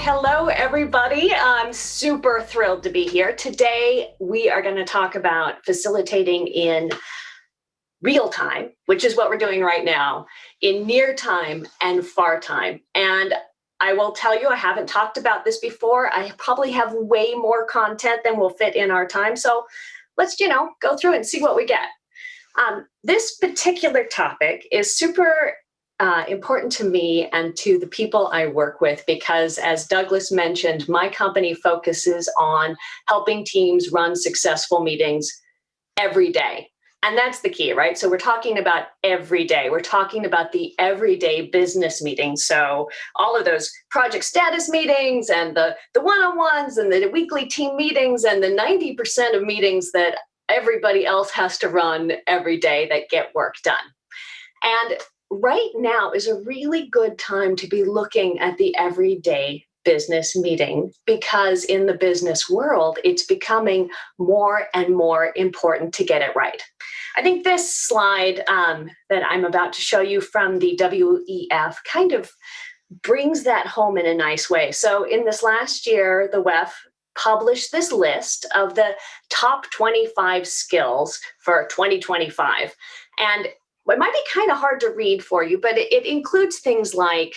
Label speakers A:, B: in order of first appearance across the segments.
A: Hello, everybody. I'm super thrilled to be here. Today, we are going to talk about facilitating in real time, which is what we're doing right now, in near time and far time. And I will tell you, I haven't talked about this before. I probably have way more content than will fit in our time. So let's, go through it and see what we get. This particular topic is super important to me and to the people I work with because, as Douglas mentioned, my company focuses on helping teams run successful meetings every day. And that's the key, right? So we're talking about every day. We're talking about the everyday business meetings. So all of those project status meetings and the one-on-ones and the weekly team meetings and the 90% of meetings that everybody else has to run every day that get work done. And right now is a really good time to be looking at the everyday business meeting because in the business world, it's becoming more and more important to get it right. I think this slide that I'm about to show you from the WEF kind of brings that home in a nice way. So in this last year, the WEF published this list of the top 25 skills for 2025. And it might be kind of hard to read for you, but it includes things like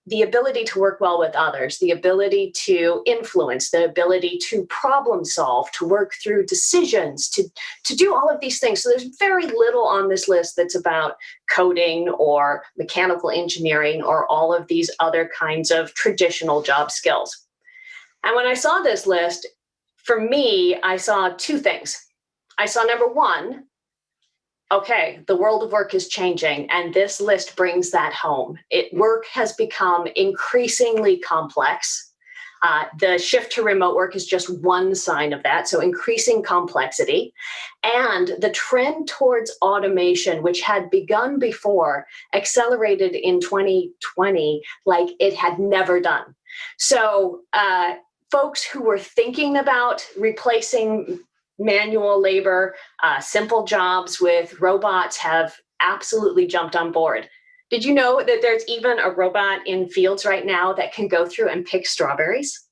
A: the ability to work well with others, the ability to influence, the ability to problem solve, to work through decisions, to do all of these things. So there's very little on this list that's about coding or mechanical engineering or all of these other kinds of traditional job skills. And when I saw this list, for me, I saw two things. I saw number one, okay, the world of work is changing, and this list brings that home. Work has become increasingly complex. The shift to remote work is just one sign of that, so increasing complexity. And the trend towards automation, which had begun before, accelerated in 2020 like it had never done. So folks who were thinking about replacing manual labor, simple jobs with robots have absolutely jumped on board. Did you know that there's even a robot in fields right now that can go through and pick strawberries,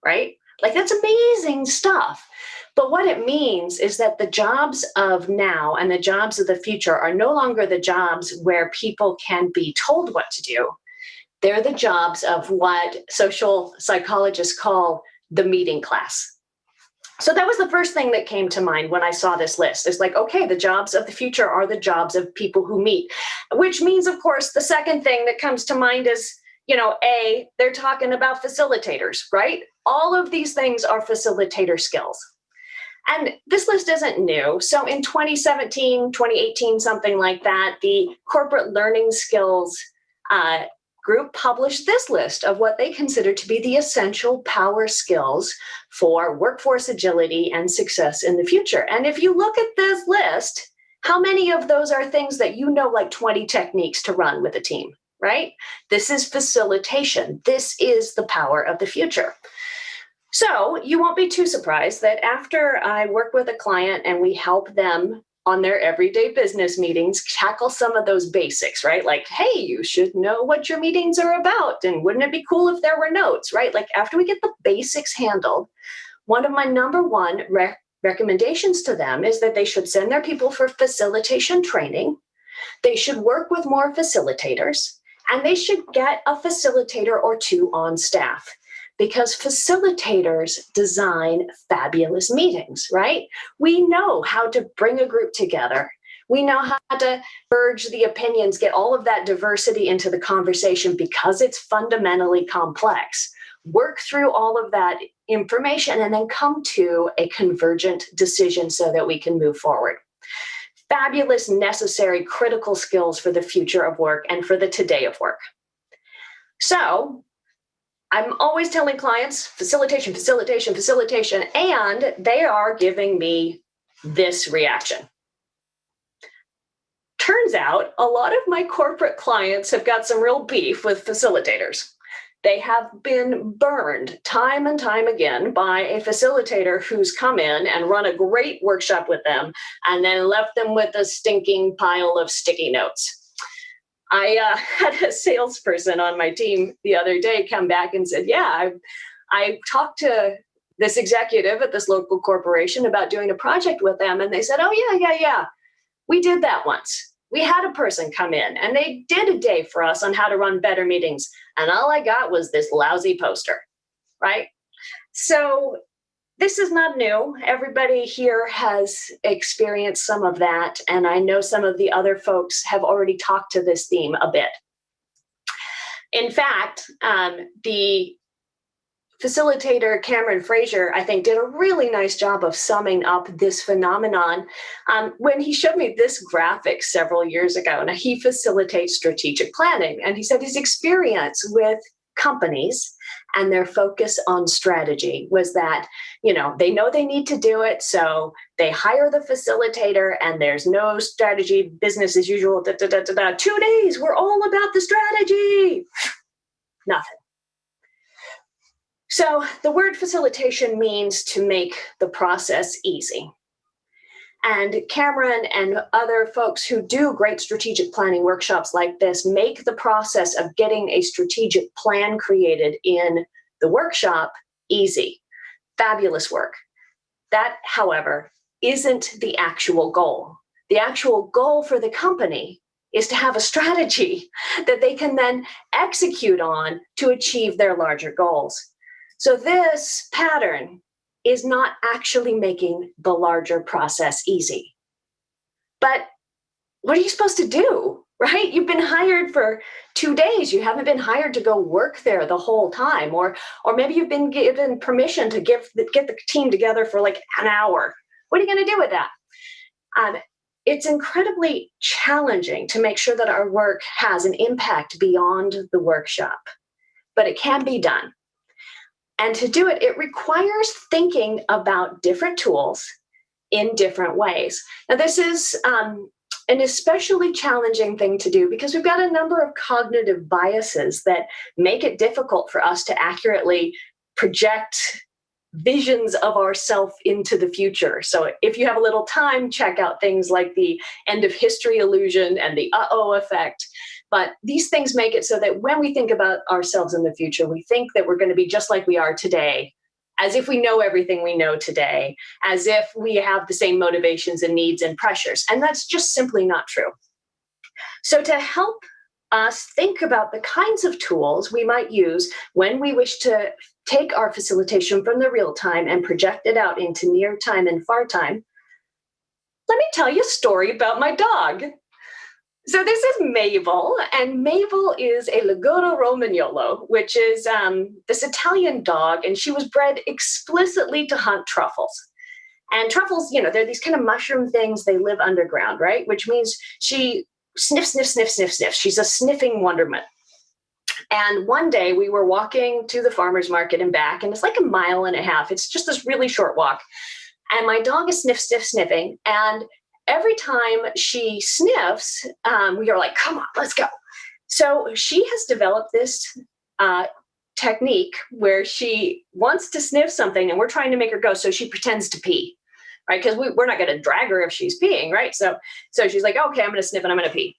A: right? Like that's amazing stuff. But what it means is that the jobs of now and the jobs of the future are no longer the jobs where people can be told what to do. They're the jobs of what social psychologists call the meeting class. So that was the first thing that came to mind when I saw this list. It's like, okay, the jobs of the future are the jobs of people who meet, which means, of course, the second thing that comes to mind is, they're talking about facilitators, right? All of these things are facilitator skills. And this list isn't new. So in 2017, 2018, something like that, the corporate learning skills group published this list of what they consider to be the essential power skills for workforce agility and success in the future. And if you look at this list, how many of those are things that like 20 techniques to run with a team, right? This is facilitation. This is the power of the future. So you won't be too surprised that after I work with a client and we help them on their everyday business meetings, tackle some of those basics, right? Like, hey, you should know what your meetings are about. And wouldn't it be cool if there were notes, right? Like after we get the basics handled, one of my number one recommendations to them is that they should send their people for facilitation training. They should work with more facilitators, and they should get a facilitator or two on staff. Because facilitators design fabulous meetings, right? We know how to bring a group together. We know how to merge the opinions, get all of that diversity into the conversation because it's fundamentally complex. Work through all of that information and then come to a convergent decision so that we can move forward. Fabulous, necessary, critical skills for the future of work and for the today of work. So, I'm always telling clients, facilitation, facilitation, facilitation, and they are giving me this reaction. Turns out a lot of my corporate clients have got some real beef with facilitators. They have been burned time and time again by a facilitator who's come in and run a great workshop with them and then left them with a stinking pile of sticky notes. I had a salesperson on my team the other day come back and said, yeah, I talked to this executive at this local corporation about doing a project with them. And they said, oh, yeah. We did that once. We had a person come in and they did a day for us on how to run better meetings. And all I got was this lousy poster, right? So this is not new. Everybody here has experienced some of that. And I know some of the other folks have already talked to this theme a bit. In fact, the facilitator Cameron Fraser, I think, did a really nice job of summing up this phenomenon when he showed me this graphic several years ago. Now, he facilitates strategic planning, and he said his experience with companies and their focus on strategy was that, they know they need to do it, so they hire the facilitator, and there's no strategy, business as usual, 2 days, we're all about the strategy. Nothing. So the word facilitation means to make the process easy. And Cameron and other folks who do great strategic planning workshops like this make the process of getting a strategic plan created in the workshop easy. Fabulous work. That, however, isn't the actual goal. The actual goal for the company is to have a strategy that they can then execute on to achieve their larger goals. So this pattern is not actually making the larger process easy. But what are you supposed to do, right? You've been hired for 2 days. You haven't been hired to go work there the whole time. Or maybe you've been given permission to get the team together for like an hour. What are you going to do with that? It's incredibly challenging to make sure that our work has an impact beyond the workshop, but it can be done. And to do it, it requires thinking about different tools in different ways. Now, this is an especially challenging thing to do because we've got a number of cognitive biases that make it difficult for us to accurately project visions of ourselves into the future. So if you have a little time, check out things like the end of history illusion and the uh-oh effect. But these things make it so that when we think about ourselves in the future, we think that we're going to be just like we are today, as if we know everything we know today, as if we have the same motivations and needs and pressures. And that's just simply not true. So to help us think about the kinds of tools we might use when we wish to take our facilitation from the real time and project it out into near time and far time, let me tell you a story about my dog. So this is Mabel, and Mabel is a Lagotto Romagnolo, which is this Italian dog, and she was bred explicitly to hunt truffles. And truffles, they're these kind of mushroom things. They live underground, right? Which means she sniff. She's a sniffing wonderment. And one day we were walking to the farmer's market and back, and it's like 1.5 miles. It's just this really short walk. And my dog is sniffing, and every time she sniffs, we are like, come on, let's go. So she has developed this technique where she wants to sniff something and we're trying to make her go. So she pretends to pee, right? Because we're not going to drag her if she's peeing, right? So she's like, okay, I'm going to sniff and I'm going to pee.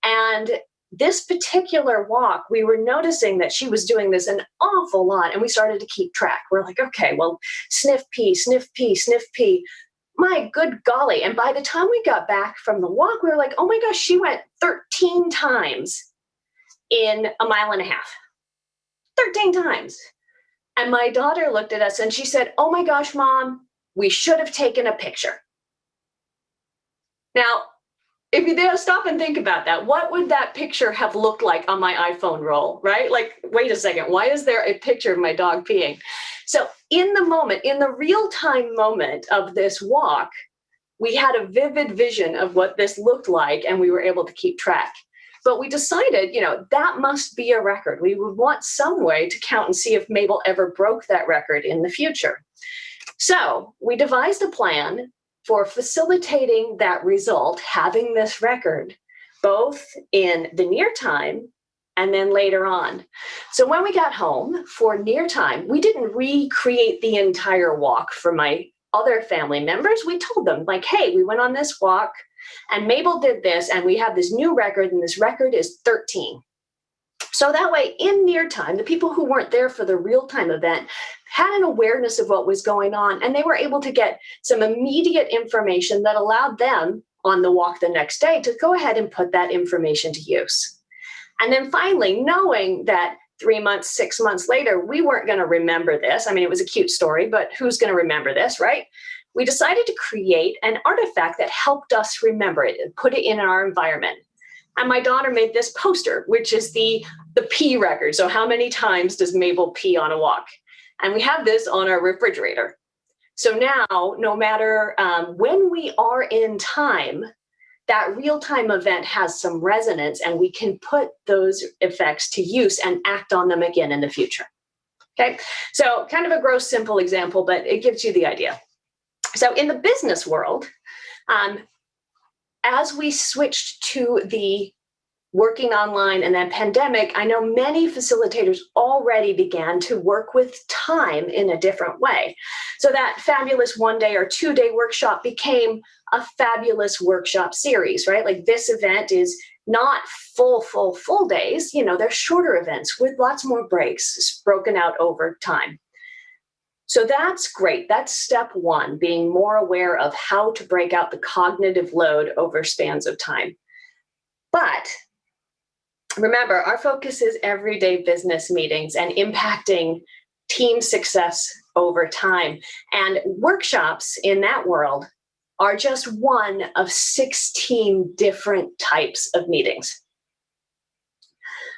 A: And this particular walk, we were noticing that she was doing this an awful lot. And we started to keep track. We're like, okay, well, sniff, pee, sniff, pee, sniff, pee. My good golly. And by the time we got back from the walk, we were like, oh my gosh, she went 13 times in 1.5 miles. 13 times. And my daughter looked at us and she said, oh my gosh, Mom, we should have taken a picture. Now, if you stop and think about that, what would that picture have looked like on my iPhone roll, right? Like, wait a second, why is there a picture of my dog peeing? So in the moment, in the real-time moment of this walk, we had a vivid vision of what this looked like, and we were able to keep track. But we decided, that must be a record. We would want some way to count and see if Mabel ever broke that record in the future. So we devised a plan for facilitating that result, having this record, both in the near time and then later on. So when we got home for near time, we didn't recreate the entire walk for my other family members. We told them, like, hey, we went on this walk. And Mabel did this, and we have this new record, and this record is 13. So that way, in near time, the people who weren't there for the real-time event had an awareness of what was going on, and they were able to get some immediate information that allowed them on the walk the next day to go ahead and put that information to use. And then finally, knowing that 3 months, 6 months later, we weren't going to remember this. I mean, it was a cute story, but who's going to remember this, right? We decided to create an artifact that helped us remember it and put it in our environment. And my daughter made this poster, which is the pee record. So how many times does Mabel pee on a walk? And we have this on our refrigerator. So now, no matter when we are in time, that real-time event has some resonance, and we can put those effects to use and act on them again in the future. Okay, so kind of a gross, simple example, but it gives you the idea. So in the business world, as we switched to the working online and then pandemic, I know many facilitators already began to work with time in a different way. So that fabulous 1 day or 2 day workshop became a fabulous workshop series, right? Like this event is not full days, they're shorter events with lots more breaks broken out over time. So that's great. That's step one, being more aware of how to break out the cognitive load over spans of time. But remember, our focus is everyday business meetings and impacting team success over time. And workshops in that world are just one of 16 different types of meetings.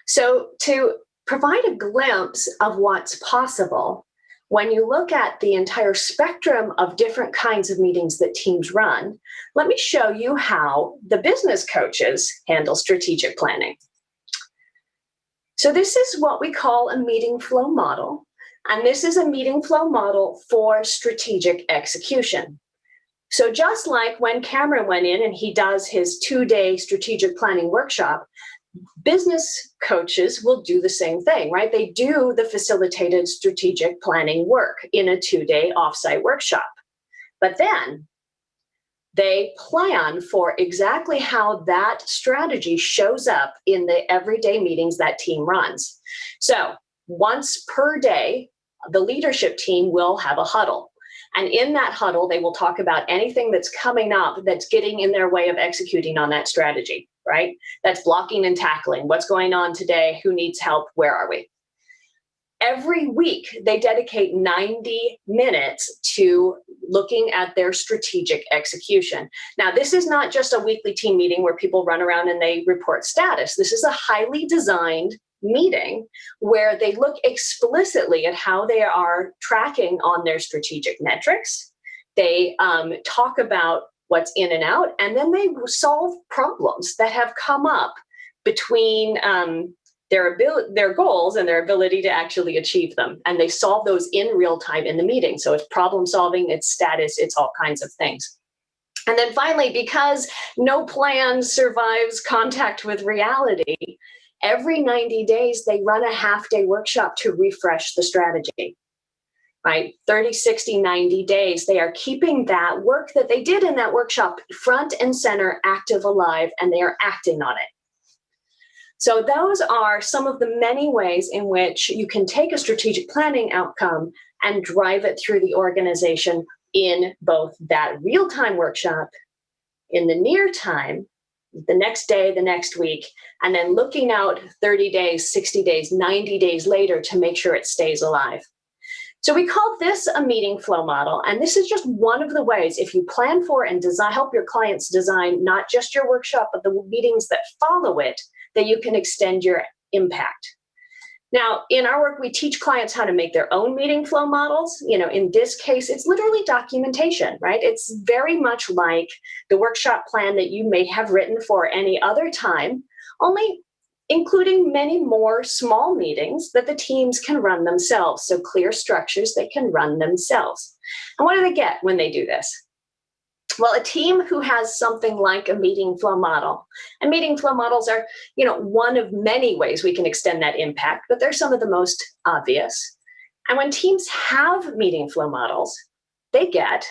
A: So to provide a glimpse of what's possible, when you look at the entire spectrum of different kinds of meetings that teams run, let me show you how the business coaches handle strategic planning. So this is what we call a meeting flow model, and this is a meeting flow model for strategic execution. So just like when Cameron went in and he does his 2-day strategic planning workshop, business coaches will do the same thing, right? They do the facilitated strategic planning work in a 2-day offsite workshop. But then they plan for exactly how that strategy shows up in the everyday meetings that team runs. So once per day, the leadership team will have a huddle. And in that huddle, they will talk about anything that's coming up that's getting in their way of executing on that strategy, right? That's blocking and tackling. What's going on today? Who needs help? Where are we? Every week, they dedicate 90 minutes to looking at their strategic execution. Now, this is not just a weekly team meeting where people run around and they report status. This is a highly designed meeting where they look explicitly at how they are tracking on their strategic metrics. They talk about what's in and out, and then they solve problems that have come up between their goals and their ability to actually achieve them. And they solve those in real time in the meeting. So it's problem solving, it's status, it's all kinds of things. And then finally, because no plan survives contact with reality, every 90 days, they run a half-day workshop to refresh the strategy, right? 30, 60, 90 days, they are keeping that work that they did in that workshop front and center, active, alive, and they are acting on it. So those are some of the many ways in which you can take a strategic planning outcome and drive it through the organization in both that real-time workshop, in the near time, the next day, the next week, and then looking out 30 days, 60 days, 90 days later to make sure it stays alive. So we call this a meeting flow model, and this is just one of the ways, if you plan for and help your clients design not just your workshop, but the meetings that follow it, that you can extend your impact. Now, in our work, we teach clients how to make their own meeting flow models. In this case, it's literally documentation, right? It's very much like the workshop plan that you may have written for any other time, only including many more small meetings that the teams can run themselves. So clear structures they can run themselves. And what do they get when they do this? Well, a team who has something like a meeting flow model, and meeting flow models are, one of many ways we can extend that impact, but they're some of the most obvious. And when teams have meeting flow models, they get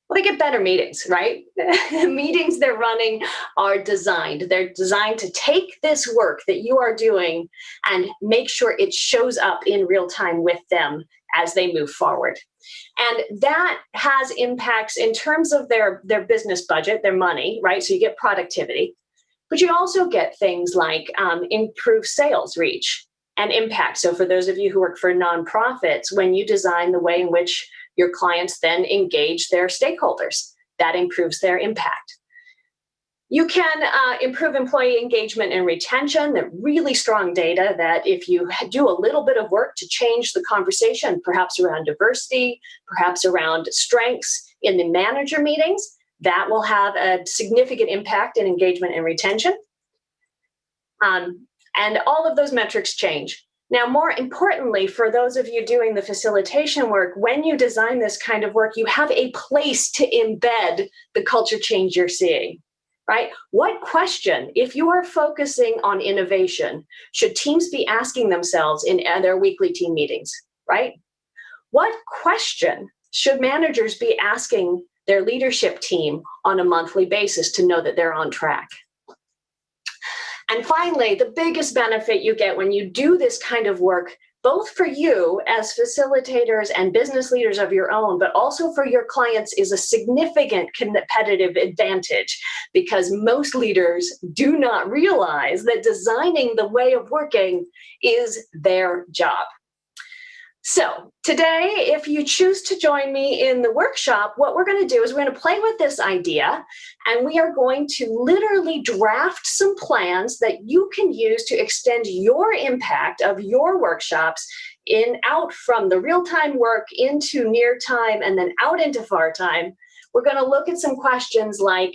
A: Well, they get better meetings, right? The meetings they're running are designed. They're designed to take this work that you are doing and make sure it shows up in real time with them as they move forward. And that has impacts in terms of their business budget, their money, right? So you get productivity, but you also get things like improved sales reach and impact. So for those of you who work for nonprofits, when you design the way in which your clients then engage their stakeholders, that improves their impact. You can improve employee engagement and retention. There really strong data that if you do a little bit of work to change the conversation, perhaps around diversity, perhaps around strengths in the manager meetings, that will have a significant impact in engagement and retention. And all of those metrics change. Now, more importantly, for those of you doing the facilitation work, when you design this kind of work, you have a place to embed the culture change you're seeing, right? What question, if you are focusing on innovation, should teams be asking themselves in their weekly team meetings, right? What question should managers be asking their leadership team on a monthly basis to know that they're on track? And finally, the biggest benefit you get when you do this kind of work, both for you as facilitators and business leaders of your own, but also for your clients, is a significant competitive advantage, because most leaders do not realize that designing the way of working is their job. So today, if you choose to join me in the workshop, what we're going to do is we're going to play with this idea, and we are going to literally draft some plans that you can use to extend your impact of your workshops out from the real-time work into near time and then out into far time. We're going to look at some questions like,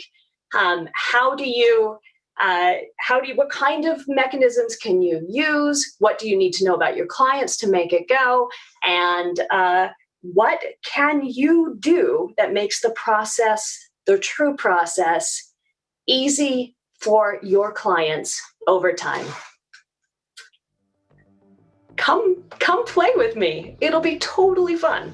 A: what kind of mechanisms can you use? What do you need to know about your clients to make it go? And what can you do that makes the process, the true process, easy for your clients over time? Come play with me. It'll be totally fun.